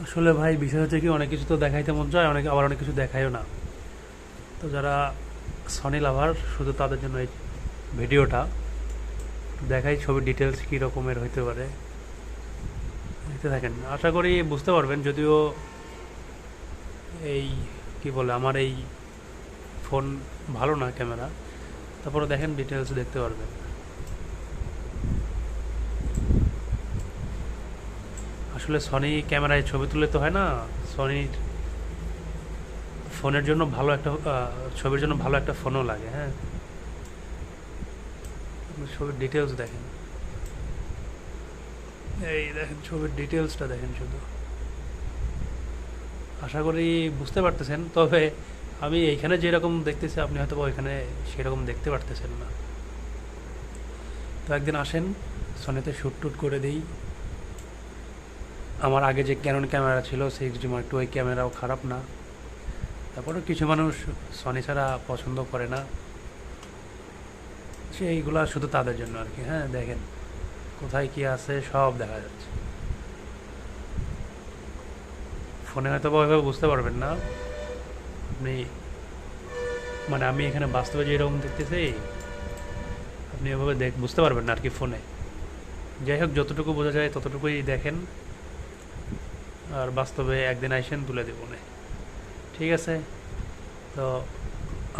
আসলে ভাই বিষয় হচ্ছে কি, অনেক কিছু তো দেখাইতে মন চায়, আবার অনেক কিছু দেখায়ও না। তো যারা সনি লাভার শুধু তাদের জন্য এই ভিডিওটা দেখাই, ছবির ডিটেলস কী রকমের হইতে পারে দেখতে থাকেন, আশা করি বুঝতে পারবেন। যদিও এই কি বলে, আমার এই ফোন ভালো না ক্যামেরা, তারপরে দেখেন ডিটেলস দেখতে পারবেন। আসলে সনি ক্যামেরায় ছবি তুললে তো হয় না, সনির ফোনের জন্য ভালো একটা ছবির জন্য ভালো একটা ফোনও লাগে। হ্যাঁ, আপনি ছবির ডিটেলস দেখেন, এই দেখেন ছবির ডিটেলসটা দেখেন শুধু। আশা করি বুঝতে পারতেছেন। তবে আমি এইখানে যেরকম দেখতেছি আপনি হয়তো বা ওইখানে সেরকম দেখতে পারতেছেন না। তো একদিন আসেন, সনিতে শ্যুট টুট করে দিই। আমার আগে যে ক্যানন ক্যামেরা ছিল 6D Mark II, ওই ক্যামেরাও খারাপ না। তারপরেও কিছু মানুষ সনি ছাড়া পছন্দ করে না, সেইগুলা শুধু তাদের জন্য আর কি। হ্যাঁ, দেখেন কোথায় কি আছে সব দেখা যাচ্ছে। ফোনে হয়তো বা ওইভাবে বুঝতে পারবেন না আপনি, মানে আমি এখানে বাস্তবে যেরকম দেখতেছি আপনি এভাবে বুঝতে পারবেন না আর কি ফোনে। যাই হোক, যতটুকু বোঝা যায় ততটুকুই দেখেন, আর বাস্তবে একদিন আইসেন তুলে দেবো না। ঠিক আছে? তো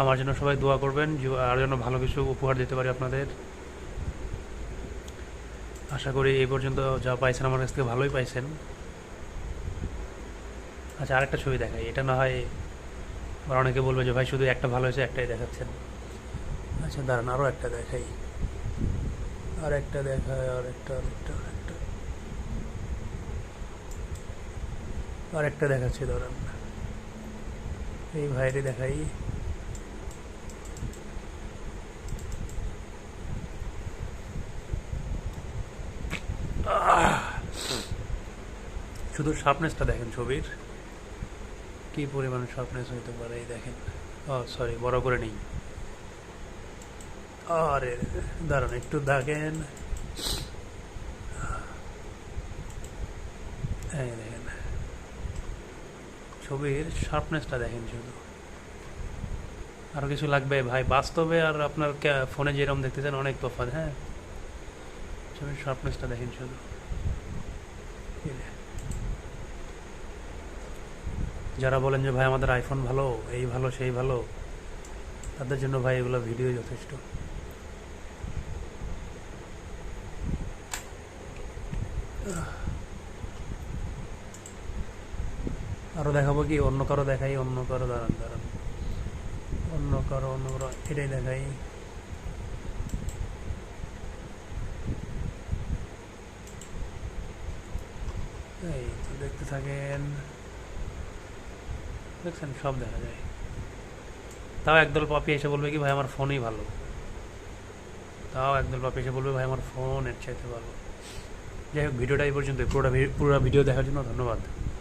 আমার জন্য সবাই দোয়া করবেন, আর জন্য ভালো কিছু উপহার দিতে পারি আপনাদের। আশা করি এই পর্যন্ত যা পাইছেন আমার কাছ থেকে ভালোই পাইছেন। আচ্ছা, আরেকটা ছবি দেখাই, এটা না হয় আবার অনেকে বলবে যে ভাই শুধু একটা ভালো হয়েছে একটাই দেখাচ্ছেন। আচ্ছা দাঁড়ান, আরও একটা দেখাই, আর একটা দেখাই, আর একটা দেখাচ্ছি দাঁড়ান, এই ভাইরে দেখাই। শুধু শার্পনেসটা দেখেন ছবির, কি পরিমাণ শার্পনেস হইতে পারে এই দেখেন। ও সরি, বড় করে নেই। আরে দাঁড়ান একটু দেখেন, এই দেখেন ছবির শার্পনেসটা দেখেন শুধু। আরও কিছু লাগবে ভাই? বাস্তবে আর আপনার ফোনে যেরকম দেখতেছেন অনেক তফাৎ। হ্যাঁ, ছবির শার্পনেসটা দেখেন শুধু। এই যে, যারা বলেন যে ভাই আমাদের আইফোন ভালো, এই ভালো সেই ভালো, তাদের জন্য ভাই এগুলো ভিডিও যথেষ্ট। আরও দেখাবো কি? অন্য কারো দেখাই, অন্য কারো, দাঁড়ান দাঁড়ান, অন্য কারো এটাই দেখাই। এই তো দেখতে থাকেন, দেখছেন সব দেখা যায়। তাও একদল পাপি এসে বলবে কি ভাই আমার ফোনই ভালো, তাও একদল পাপি এসে বলবে ভাই আমার ফোন এর চাইতে ভালো। যাই হোক, ভিডিওটা এই পর্যন্ত। পুরো ভিডিও দেখার জন্য ধন্যবাদ।